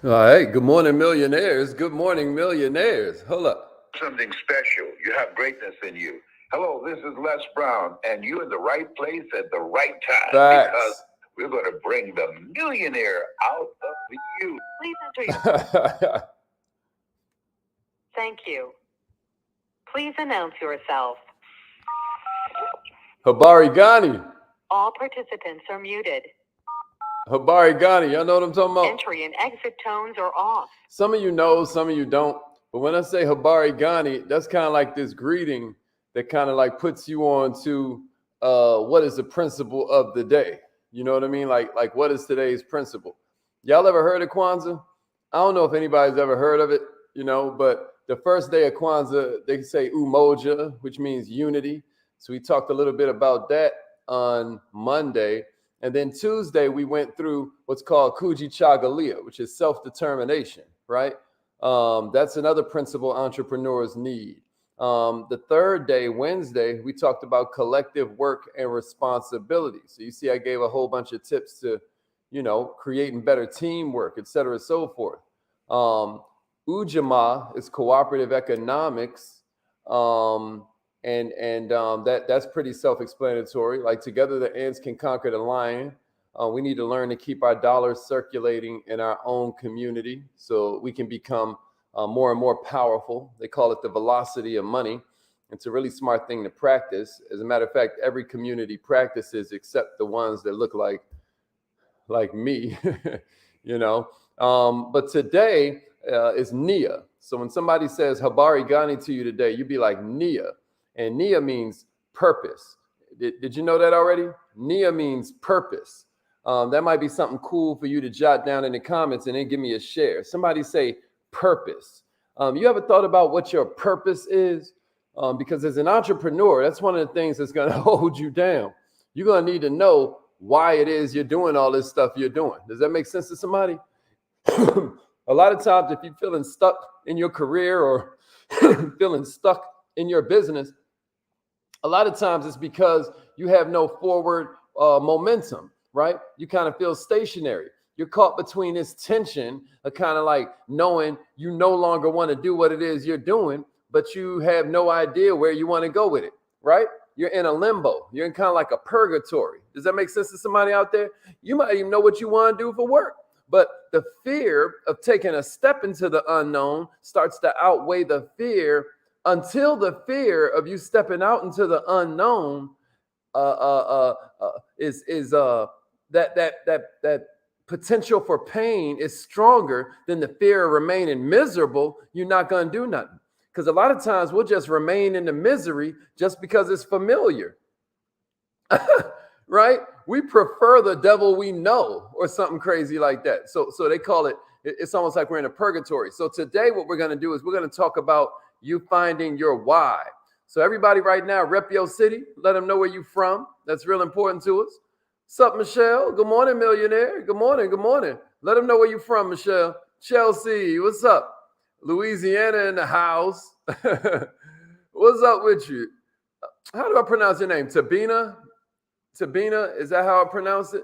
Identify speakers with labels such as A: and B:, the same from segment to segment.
A: All right. Good morning, millionaires. Good morning, millionaires. Hold up.
B: Something special. You have greatness in you. Hello, this is Les Brown, and you're in the right place at the right time because
A: Facts.
B: we're going to bring the millionaire out of you. Please enter your. Thank you. Please announce yourself.
A: Habari Ghani.
B: All participants are muted.
A: Habari Ghani. Y'all know what I'm talking about?
B: Entry and exit tones are off.
A: Some of you know, some of you don't. But when I say Habari Ghani, that's kind of like this greeting that kind of like puts you on to what is the principle of the day. You know what I mean? Like what is today's principle? Y'all ever heard of Kwanzaa? I don't know if anybody's ever heard of it, but the first day of Kwanzaa, they say Umoja, which means unity. So we talked a little bit about that on Monday. And then Tuesday, we went through what's called Kujichagulia, which is self-determination, right? That's another principle entrepreneurs need. The third day, Wednesday, we talked about collective work and responsibility. So you see, I gave a whole bunch of tips to, creating better teamwork, et cetera, and so forth. Ujamaa is cooperative economics. That's pretty self-explanatory. Like together the ants can conquer the lion. We need to learn to keep our dollars circulating in our own community so we can become more and more powerful. They call it the velocity of money. It's a really smart thing to practice. As a matter of fact, every community practices except the ones that look like me, But today is Nia. So when somebody says Habari Ghani to you today, you be like Nia. And Nia means purpose. Did you know that already? Nia means purpose. That might be something cool for you to jot down in the comments and then give me a share. Somebody say purpose. You ever thought about what your purpose is? Because as an entrepreneur, that's one of the things that's going to hold you down. You're going to need to know why it is you're doing all this stuff you're doing. Does that make sense to somebody? A lot of times, if you're feeling stuck in your career or feeling stuck in your business, a lot of times it's because you have no forward momentum, right? You kind of feel stationary. You're caught between this tension of kind of like knowing you no longer want to do what it is you're doing, but you have no idea where you want to go with it, right? You're in a limbo. You're in kind of like a purgatory. Does that make sense to somebody out there? You might even know what you want to do for work, but the fear of taking a step into the unknown starts to outweigh the fear until the fear of you stepping out into the unknown is that potential for pain is stronger than the fear of remaining miserable. You're not going to do nothing. Because a lot of times we'll just remain in the misery just because it's familiar. Right? We prefer the devil we know or something crazy like that. So they call it's almost like we're in a purgatory. So today what we're going to do is we're going to talk about you finding your why. So everybody right now, rep your city. Let them know where you from. That's real important to us. What's up, Michelle? Good morning, millionaire. Good morning. Good morning. Let them know where you from, Michelle. Chelsea, what's up? Louisiana in the house. What's up with you? How do I pronounce your name? Tabina? Tabina, is that how I pronounce it?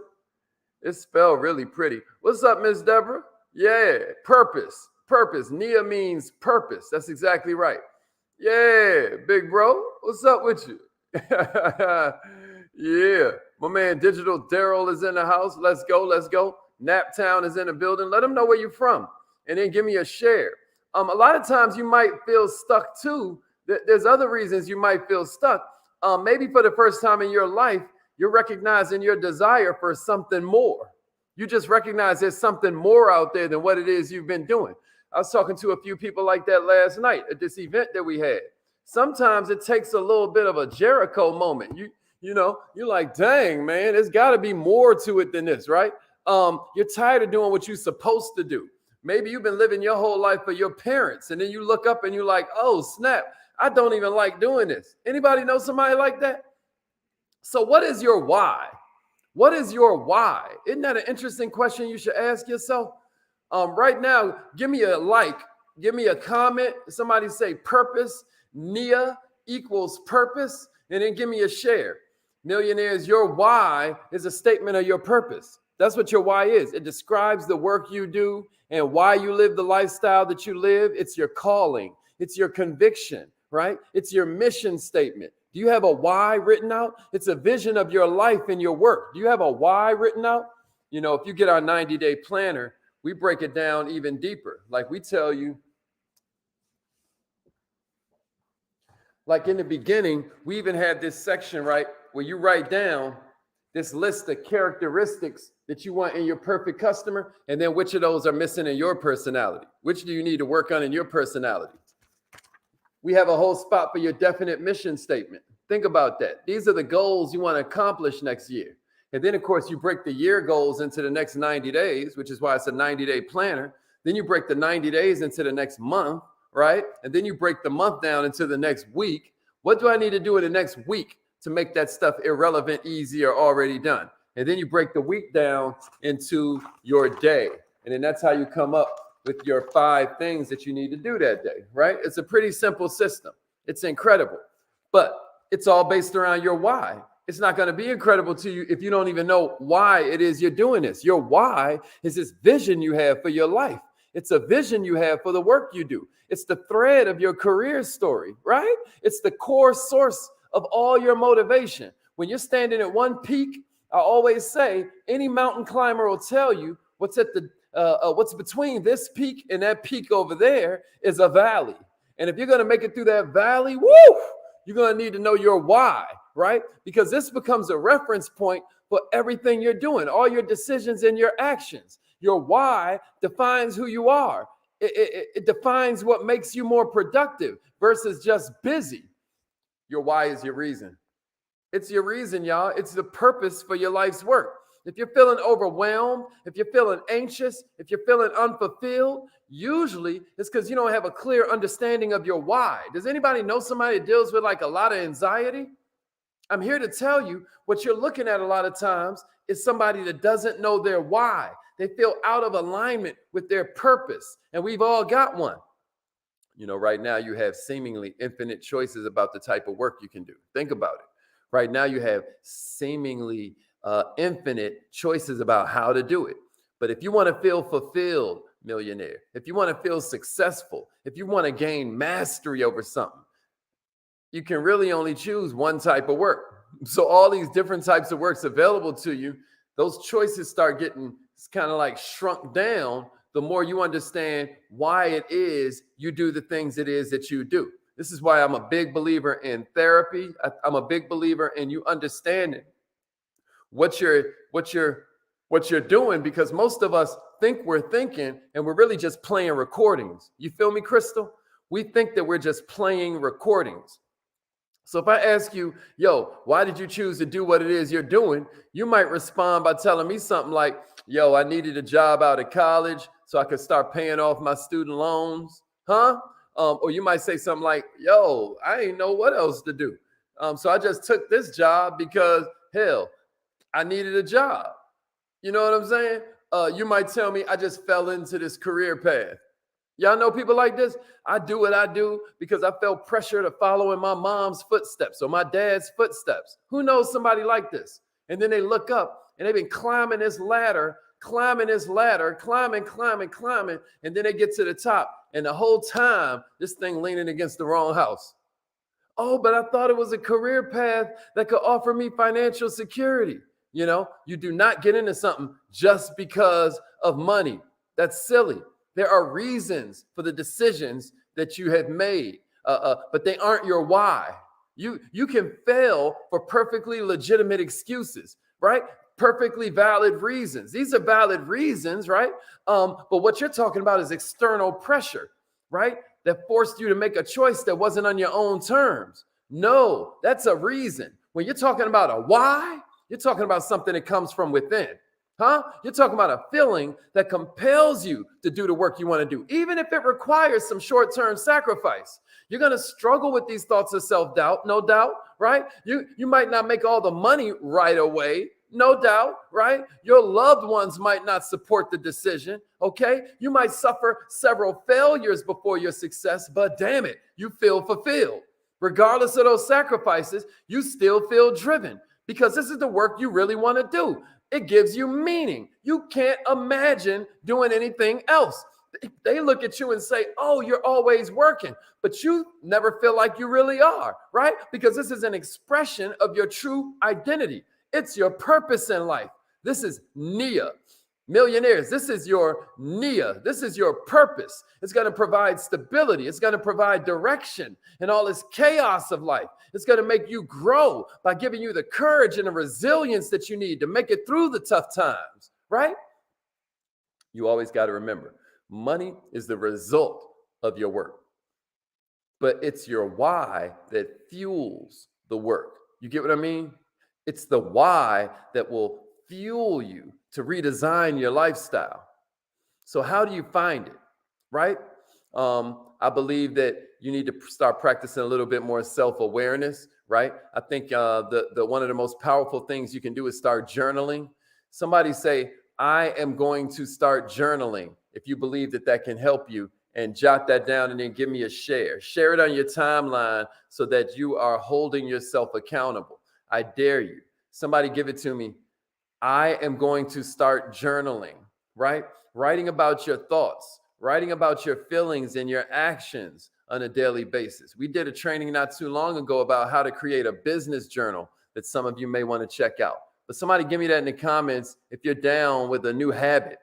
A: It's spelled really pretty. What's up, Miss Deborah? Yeah, purpose. Purpose. Nia means purpose. That's exactly right. Yeah, big bro. What's up with you? Yeah, my man Digital Daryl is in the house. Let's go. Let's go. Naptown is in the building. Let them know where you're from and then give me a share. A lot of times you might feel stuck too. There's other reasons you might feel stuck. Maybe for the first time in your life, you're recognizing your desire for something more. You just recognize there's something more out there than what it is you've been doing. I was talking to a few people like that last night at this event that we had. Sometimes it takes a little bit of a Jericho moment. You're like, dang, man, there's got to be more to it than this, right? You're tired of doing what you're supposed to do. Maybe you've been living your whole life for your parents, and then you look up and you're like, oh, snap, I don't even like doing this. Anybody know somebody like that? So what is your why? What is your why? Isn't that an interesting question you should ask yourself? Right now, give me a like, give me a comment. Somebody say purpose, Nia equals purpose, and then give me a share. Millionaires, your why is a statement of your purpose. That's what your why is. It describes the work you do and why you live the lifestyle that you live. It's your calling. It's your conviction, right? It's your mission statement. Do you have a why written out? It's a vision of your life and your work. Do you have a why written out? You know, if you get our 90-day planner, we break it down even deeper. Like we tell you, like in the beginning, we even had this section, right, where you write down this list of characteristics that you want in your perfect customer, and then which of those are missing in your personality? Which do you need to work on in your personality? We have a whole spot for your definite mission statement. Think about that. These are the goals you want to accomplish next year. And then, of course, you break the year goals into the next 90 days, which is why it's a 90-day planner. Then you break the 90 days into the next month, right? And then you break the month down into the next week. What do I need to do in the next week to make that stuff irrelevant, easy, or already done? And then you break the week down into your day. And then that's how you come up with your 5 things that you need to do that day, right? It's a pretty simple system. It's incredible, but it's all based around your why. It's not going to be incredible to you if you don't even know why it is you're doing this. Your why is this vision you have for your life. It's a vision you have for the work you do. It's the thread of your career story, right? It's the core source of all your motivation. When you're standing at one peak, I always say any mountain climber will tell you what's at the what's between this peak and that peak over there is a valley. And if you're going to make it through that valley, you're going to need to know your why, right? Because this becomes a reference point for everything you're doing, all your decisions and your actions. Your why defines who you are. It defines what makes you more productive versus just busy. Your why is your reason. It's your reason, y'all. It's the purpose for your life's work. If you're feeling overwhelmed, if you're feeling anxious, if you're feeling unfulfilled, usually it's because you don't have a clear understanding of your why. Does anybody know somebody that deals with like a lot of anxiety? I'm here to tell you what you're looking at a lot of times is somebody that doesn't know their why. They feel out of alignment with their purpose, and we've all got one. You know, right now you have seemingly infinite choices about the type of work you can do. Think about it. Right now you have seemingly infinite choices about how to do it. But if you want to feel fulfilled, millionaire, if you want to feel successful, if you want to gain mastery over something, you can really only choose one type of work. So all these different types of works available to you, those choices start getting kind of like shrunk down the more you understand why it is you do the things it is that you do. This is why I'm a big believer in therapy. I'm a big believer in you understanding what you're doing, because most of us think we're thinking and we're really just playing recordings. You feel me, Crystal? We think that we're just playing recordings. So if I ask you, yo, why did you choose to do what it is you're doing? You might respond by telling me something like, yo, I needed a job out of college so I could start paying off my student loans. Or you might say something like, yo, I ain't know what else to do. So I just took this job because, hell, I needed a job. You know what I'm saying? You might tell me I just fell into this career path. Y'all know people like this? I do what I do because I felt pressure to follow in my mom's footsteps or my dad's footsteps. Who knows somebody like this? And then they look up and they've been climbing this ladder, climbing, and then they get to the top. And the whole time, this thing leaning against the wrong house. Oh, but I thought it was a career path that could offer me financial security. You know, you do not get into something just because of money. That's silly. There are reasons for the decisions that you have made, but they aren't your why. You can fail for perfectly legitimate excuses, right? Perfectly valid reasons. These are valid reasons, right? But what you're talking about is external pressure, right? That forced you to make a choice that wasn't on your own terms. No, that's a reason. When you're talking about a why, you're talking about something that comes from within. You're talking about a feeling that compels you to do the work you want to do, even if it requires some short-term sacrifice. You're going to struggle with these thoughts of self-doubt, no doubt, right? You might not make all the money right away, no doubt, right? Your loved ones might not support the decision, okay? You might suffer several failures before your success, but damn it, you feel fulfilled. Regardless of those sacrifices, you still feel driven because this is the work you really want to do. It gives you meaning. You can't imagine doing anything else. They look at you and say, oh, you're always working, but you never feel like you really are, right? Because this is an expression of your true identity. It's your purpose in life. This is Nia. Millionaires, this is your Nia. This is your purpose. It's going to provide stability. It's going to provide direction in all this chaos of life. It's going to make you grow by giving you the courage and the resilience that you need to make it through the tough times, right? You always got to remember, money is the result of your work, but it's your why that fuels the work. You get what I mean? It's the why that will fuel you to redesign your lifestyle. So how do you find it, right? I believe that you need to start practicing a little bit more self-awareness, right? I think the one of the most powerful things you can do is start journaling. Somebody say, I am going to start journaling. If you believe that that can help you, and jot that down and then give me a share. Share it on your timeline so that you are holding yourself accountable. I dare you. Somebody give it to me. I am going to start journaling, right? Writing about your thoughts, writing about your feelings and your actions on a daily basis. We did a training not too long ago about how to create a business journal that some of you may want to check out. But somebody give me that in the comments if you're down with a new habit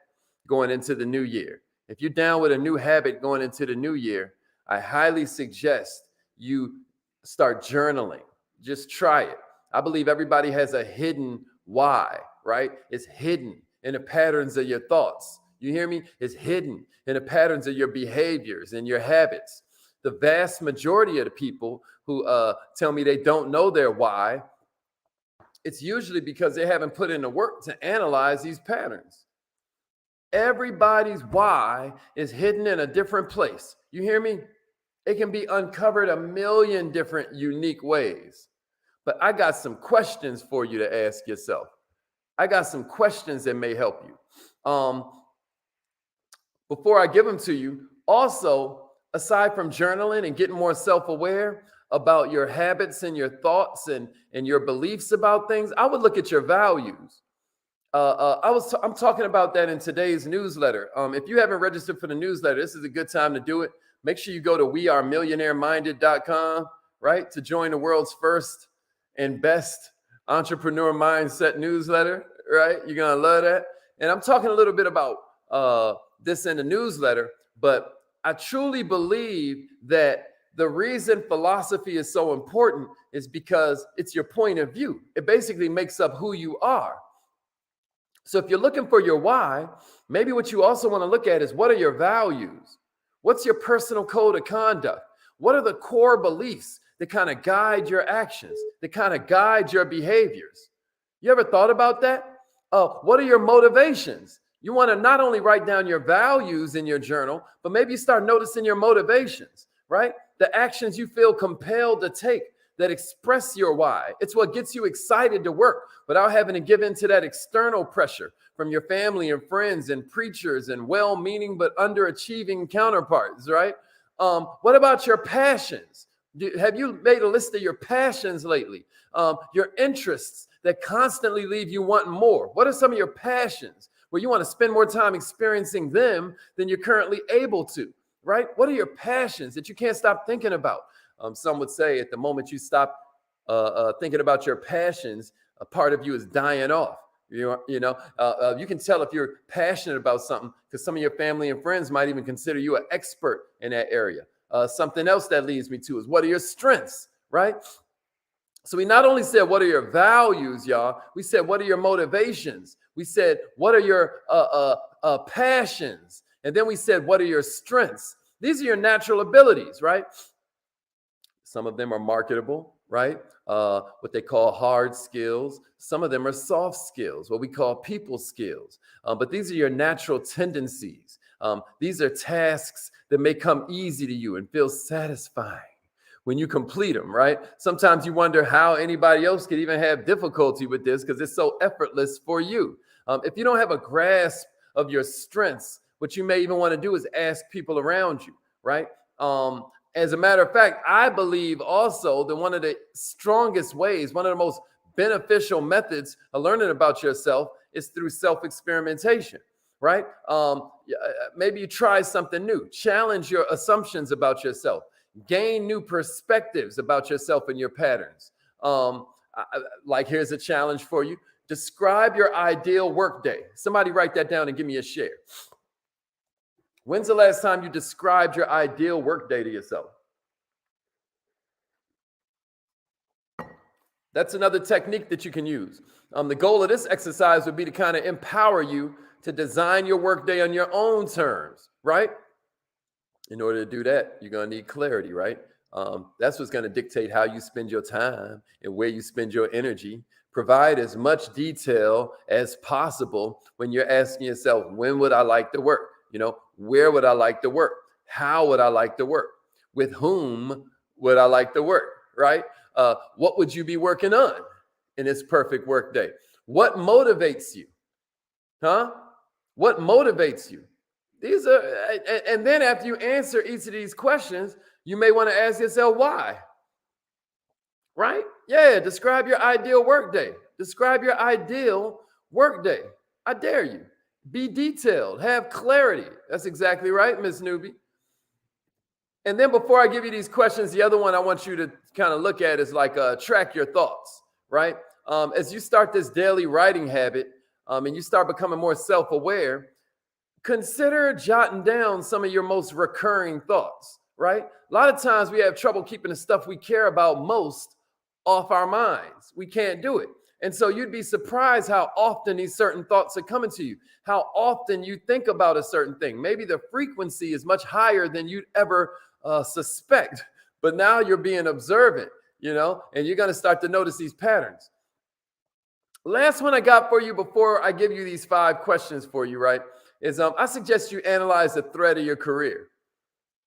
A: going into the new year. If you're down with a new habit going into the new year, I highly suggest you start journaling. Just try it. I believe everybody has a hidden why, right? It's hidden in the patterns of your thoughts. You hear me? It's hidden in the patterns of your behaviors and your habits. The vast majority of the people who tell me they don't know their why, it's usually because they haven't put in the work to analyze these patterns. Everybody's why is hidden in a different place. You hear me? It can be uncovered a million different unique ways. But I got some questions for you to ask yourself. I got some questions that may help you. Before I give them to you, also, aside from journaling and getting more self-aware about your habits and your thoughts and your beliefs about things, I would look at your values. I'm talking about that in today's newsletter. If you haven't registered for the newsletter, this is a good time to do it. Make sure you go to wearemillionaireminded.com, right, to join the world's first and best entrepreneur mindset newsletter, right? You're going to love that. And I'm talking a little bit about this in the newsletter, but I truly believe that the reason philosophy is so important is because it's your point of view. It basically makes up who you are. So if you're looking for your why, maybe what you also want to look at is, what are your values? What's your personal code of conduct? What are the core beliefs that kind of guide your actions, that kind of guide your behaviors? You ever thought about that? What are your motivations? You want to not only write down your values in your journal, but maybe you start noticing your motivations, right? The actions you feel compelled to take that express your why. It's what gets you excited to work without having to give in to that external pressure from your family and friends and preachers and well-meaning but underachieving counterparts, right? What about your passions? Have you made a list of your passions lately? Your interests that constantly leave you wanting more. What are some of your passions where you want to spend more time experiencing them than you're currently able to, right? What are your passions that you can't stop thinking about? Some would say at the moment you stop thinking about your passions, a part of you is dying off. You can tell if you're passionate about something because some of your family and friends might even consider you an expert in that area. Something else that leads me to is, what are your strengths, right? So we not only said, what are your values, y'all? We said, what are your motivations? We said, what are your passions? And then we said, what are your strengths? These are your natural abilities, right? Some of them are marketable, right? What they call hard skills. Some of them are soft skills, what we call people skills. But these are your natural tendencies. These are tasks that may come easy to you and feel satisfying when you complete them, right? Sometimes you wonder how anybody else could even have difficulty with this because it's so effortless for you. If you don't have a grasp of your strengths, what you may even want to do is ask people around you, right? As a matter of fact, I believe also that one of the strongest ways, one of the most beneficial methods of learning about yourself is through self-experimentation, right? Maybe you try something new, challenge your assumptions about yourself, gain new perspectives about yourself and your patterns. Like here's a challenge for you. Describe your ideal workday. Somebody write that down and give me a share. When's the last time you described your ideal workday to yourself? That's another technique that you can use. The goal of this exercise would be to kind of empower you to design your workday on your own terms, right? In order to do that, you're going to need clarity, right? That's what's going to dictate how you spend your time and where you spend your energy. Provide as much detail as possible when you're asking yourself, when would I like to work? Where would I like to work? How would I like to work? With whom would I like to work, right? What would you be working on in this perfect work day? What motivates you? What motivates you? These are, and then after you answer each of these questions, you may want to ask yourself why, right? Yeah, describe your ideal work day. Describe your ideal work day. I dare you. Be detailed. Have clarity. That's exactly right, Miss Newbie. And then before I give you these questions, the other one I want you to kind of look at is like track your thoughts, right? As you start this daily writing habit and you start becoming more self-aware, consider jotting down some of your most recurring thoughts, right? A lot of times we have trouble keeping the stuff we care about most off our minds. We can't do it. And so you'd be surprised how often these certain thoughts are coming to you, how often you think about a certain thing. Maybe the frequency is much higher than you'd ever suspect, but now you're being observant, and you're going to start to notice these patterns. Last one I got for you before I give you these 5 questions for you, right, is I suggest you analyze the thread of your career.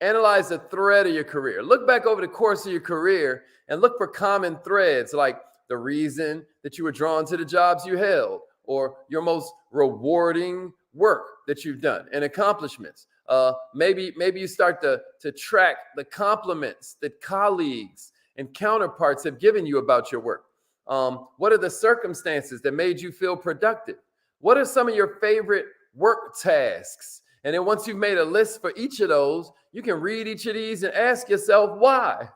A: Analyze the thread of your career. Look back over the course of your career and look for common threads, like the reason that you were drawn to the jobs you held, or your most rewarding work that you've done and accomplishments. Maybe you start to track the compliments that colleagues and counterparts have given you about your work. What are the circumstances that made you feel productive? What are some of your favorite work tasks? And then once you've made a list for each of those, you can read each of these and ask yourself why.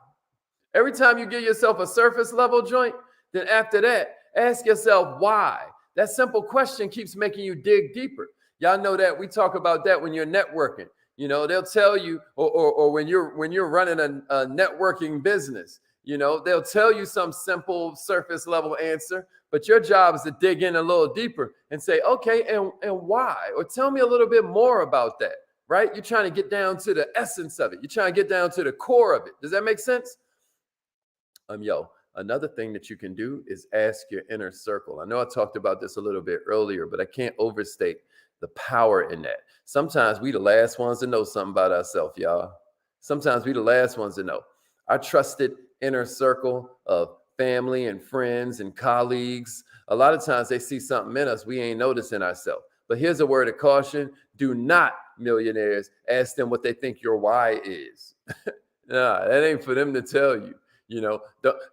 A: Every time you give yourself a surface level joint, then after that, ask yourself why. That simple question keeps making you dig deeper. Y'all know that we talk about that when you're networking. They'll tell you, or when you're running a networking business, they'll tell you some simple surface level answer, but your job is to dig in a little deeper and say, okay, and why? Or tell me a little bit more about that, right? You're trying to get down to the essence of it. You're trying to get down to the core of it. Does that make sense? Another thing that you can do is ask your inner circle. I know I talked about this a little bit earlier, but I can't overstate the power in that. Sometimes we the last ones to know something about ourselves, y'all. Sometimes we the last ones to know. Our trusted inner circle of family and friends and colleagues, a lot of times they see something in us we ain't noticing ourselves. But here's a word of caution. Do not, millionaires, ask them what they think your why is. Nah, that ain't for them to tell you.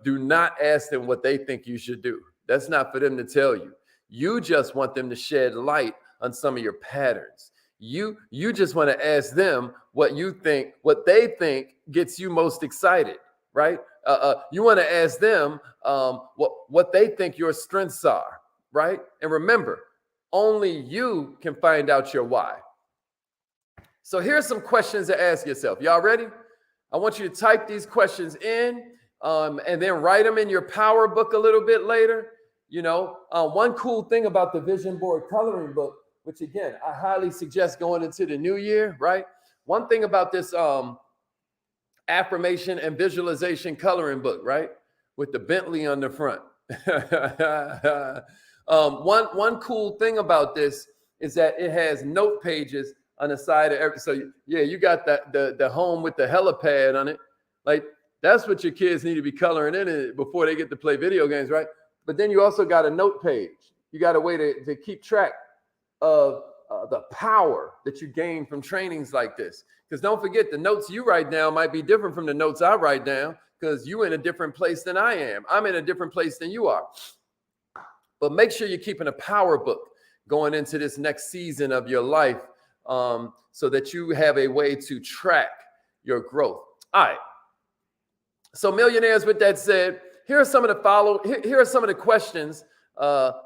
A: Do not ask them what they think you should do. That's not for them to tell you. You just want them to shed light on some of your patterns. You just want to ask them what they think gets you most excited, right? You want to ask them what they think your strengths are, right? And remember, only you can find out your why. So here's some questions to ask yourself. Y'all ready? I want you to type these questions in and then write them in your power book a little bit later. One cool thing about the vision board coloring book, which again, I highly suggest going into the new year, right? One thing about this affirmation and visualization coloring book, right? With the Bentley on the front. One cool thing about this is that it has note pages on the side of every. So yeah, you got the home with the helipad on it. Like that's what your kids need to be coloring in it before they get to play video games, right? But then you also got a note page. You got a way to keep track of the power that you gain from trainings like this. Because don't forget, the notes you write down might be different from the notes I write down because you're in a different place than I am. I'm in a different place than you are. But make sure you're keeping a power book going into this next season of your life, so that you have a way to track your growth. All right. So millionaires, with that said, here are some of the questions.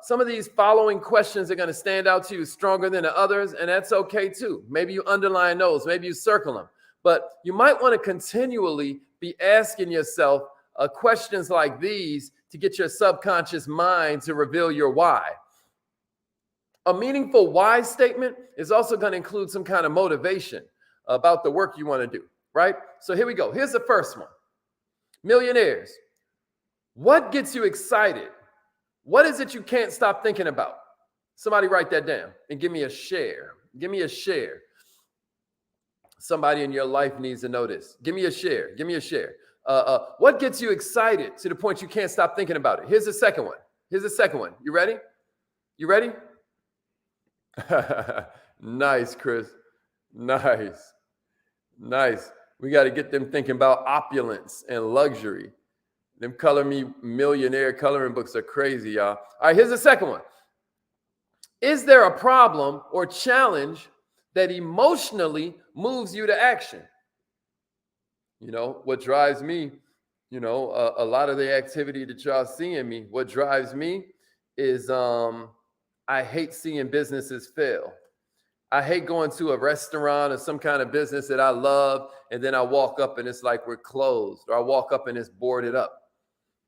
A: Some of these following questions are going to stand out to you stronger than the others, and that's okay too. Maybe you underline those, maybe you circle them, but you might want to continually be asking yourself questions like these to get your subconscious mind to reveal your why. A meaningful why statement is also going to include some kind of motivation about the work you want to do, right? So here we go. Here's the first one. Millionaires, what gets you excited? What is it you can't stop thinking about? Somebody write that down and give me a share. Give me a share. Somebody in your life needs to know this. Give me a share. Give me a share. What gets you excited to the point you can't stop thinking about it? Here's the second one. Here's the second one. You ready? You ready? Nice, Chris. Nice. Nice. We got to get them thinking about opulence and luxury. Them Color Me Millionaire coloring books are crazy, y'all. All right, here's the second one. Is there a problem or challenge that emotionally moves you to action? You know, what drives me, you know, a lot of the activity that y'all see in me, what drives me is I hate seeing businesses fail. I hate going to a restaurant or some kind of business that I love, and then I walk up and it's like we're closed, or I walk up and it's boarded up.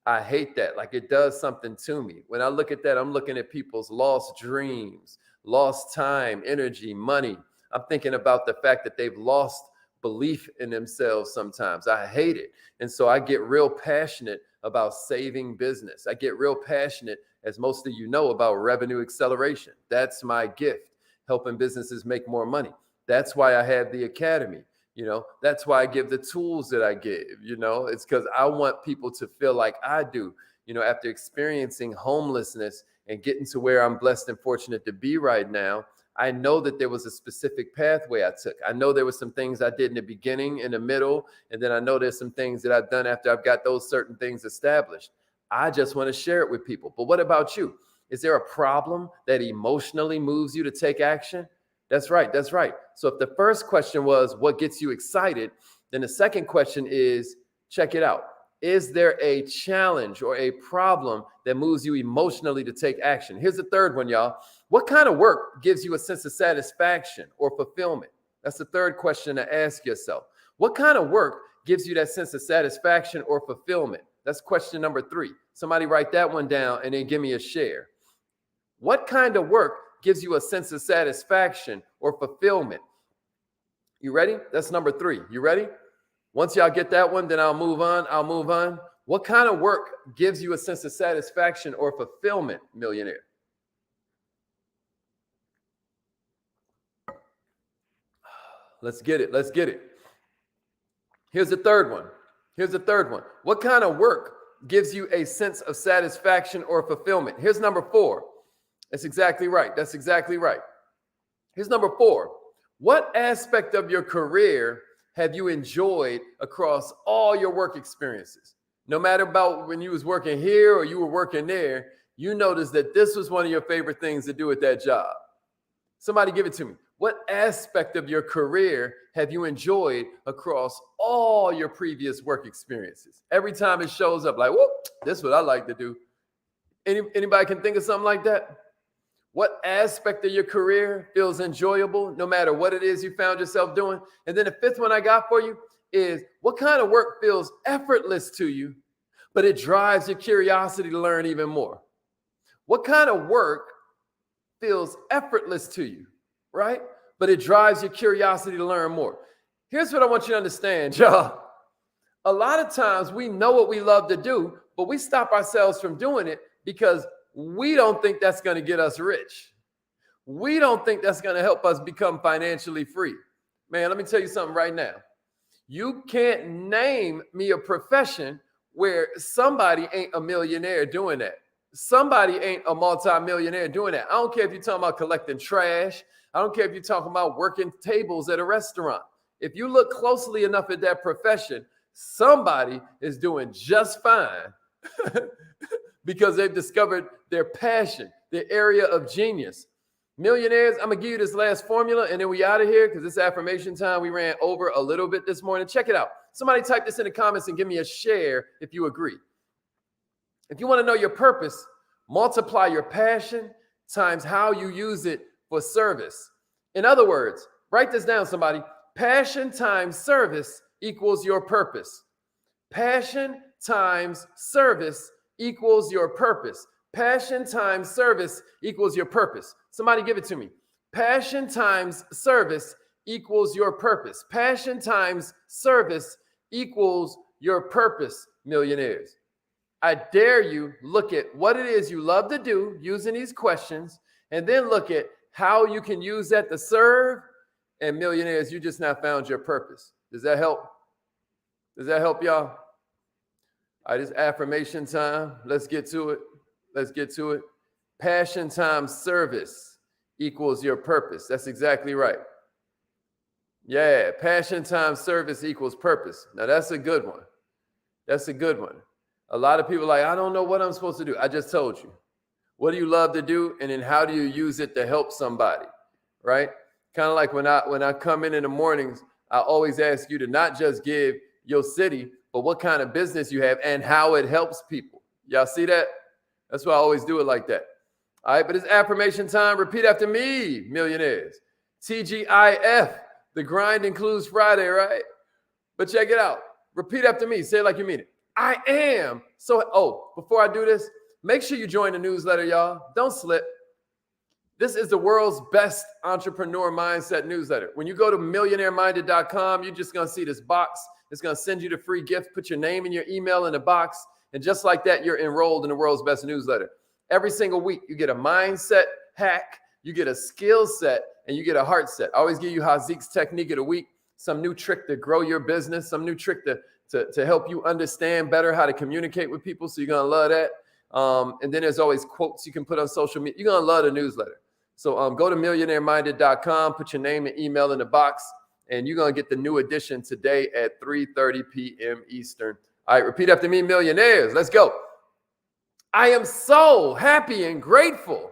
A: I hate that. Like, it does something to me. When I look at that, I'm looking at people's lost dreams, lost time, energy, money. I'm thinking about the fact that they've lost belief in themselves sometimes. I hate it. And so I get real passionate about saving business. I get real passionate, as most of you know, about revenue acceleration. That's my gift, helping businesses make more money. That's why I have the academy. You know, that's why I give the tools that I give. You know, it's because I want people to feel like I do. You know, after experiencing homelessness and getting to where I'm blessed and fortunate to be right now, I know that there was a specific pathway I took. I know there were some things I did in the beginning, in the middle, and then I know there's some things that I've done after I've got those certain things established. I just want to share it with people. But what about you? Is there a problem that emotionally moves you to take action? That's right. That's right. So if the first question was, what gets you excited? Then the second question is, check it out. Is there a challenge or a problem that moves you emotionally to take action? Here's the third one, y'all. What kind of work gives you a sense of satisfaction or fulfillment? That's the third question to ask yourself. What kind of work gives you that sense of satisfaction or fulfillment? That's question number 3. Somebody write that one down and then give me a share. What kind of work gives you a sense of satisfaction or fulfillment? You ready? That's number 3. You ready? Once y'all get that one, then I'll move on. What kind of work gives you a sense of satisfaction or fulfillment, millionaire? Let's get it. Let's get it. Here's the third one. What kind of work gives you a sense of satisfaction or fulfillment? Here's number 4. That's exactly right. That's exactly right. Here's number 4. What aspect of your career have you enjoyed across all your work experiences? No matter about when you was working here or you were working there, you noticed that this was one of your favorite things to do at that job. Somebody give it to me. What aspect of your career have you enjoyed across all your previous work experiences? Every time it shows up, like, whoop, this is what I like to do. Anybody can think of something like that? What aspect of your career feels enjoyable, no matter what it is you found yourself doing? And then the 5th one I got for you is, what kind of work feels effortless to you, but it drives your curiosity to learn even more? What kind of work feels effortless to you, right? But it drives your curiosity to learn more. Here's what I want you to understand, y'all. A lot of times we know what we love to do, but we stop ourselves from doing it because we don't think that's going to get us rich. We don't think that's going to help us become financially free. Man, let me tell you something right now. You can't name me a profession where somebody ain't a millionaire doing that. Somebody ain't a multimillionaire doing that. I don't care if you're talking about collecting trash. I don't care if you're talking about working tables at a restaurant. If you look closely enough at that profession, somebody is doing just fine because they've discovered their passion, their area of genius. Millionaires, I'm going to give you this last formula and then we out of here because it's affirmation time. We ran over a little bit this morning. Check it out. Somebody type this in the comments and give me a share if you agree. If you want to know your purpose, multiply your passion times how you use it for service. In other words, write this down, somebody. Passion times service equals your purpose. Passion times service equals your purpose. Passion times service equals your purpose. Somebody give it to me. Passion times service equals your purpose. Passion times service equals your purpose, millionaires. I dare you look at what it is you love to do using these questions, and then look at how you can use that to serve. And millionaires, you just now found your purpose. Does that help? Does that help y'all? All right, it's affirmation time. Let's get to it. Let's get to it. Passion times service equals your purpose. That's exactly right. Yeah, passion times service equals purpose. Now that's a good one. That's a good one. A lot of people are like, I don't know what I'm supposed to do. I just told you. What do you love to do? And then how do you use it to help somebody? Right? Kind of like when I come in the mornings, I always ask you to not just give your city, but what kind of business you have and how it helps people. Y'all see that? That's why I always do it like that. All right, but it's affirmation time. Repeat after me, millionaires. TGIF. The grind includes Friday, right? But check it out. Repeat after me. Say it like you mean it. I am. Before I do this, make sure you join the newsletter, y'all. Don't slip. This is the world's best entrepreneur mindset newsletter. When you go to millionaireminded.com, you're just going to see this box. It's going to send you the free gift. Put your name and your email in the box. And just like that, you're enrolled in the world's best newsletter. Every single week, you get a mindset hack, you get a skill set, and you get a heart set. I always give you Haziq's technique of the week, some new trick to grow your business, some new trick to help you understand better how to communicate with people. So you're going to love that. And then there's always quotes you can put on social media. You're going to love the newsletter. So go to millionaireminded.com, put your name and email in the box, and you're going to get the new edition today at 3:30 p.m. Eastern. All right, repeat after me, millionaires. Let's go. I am so happy and grateful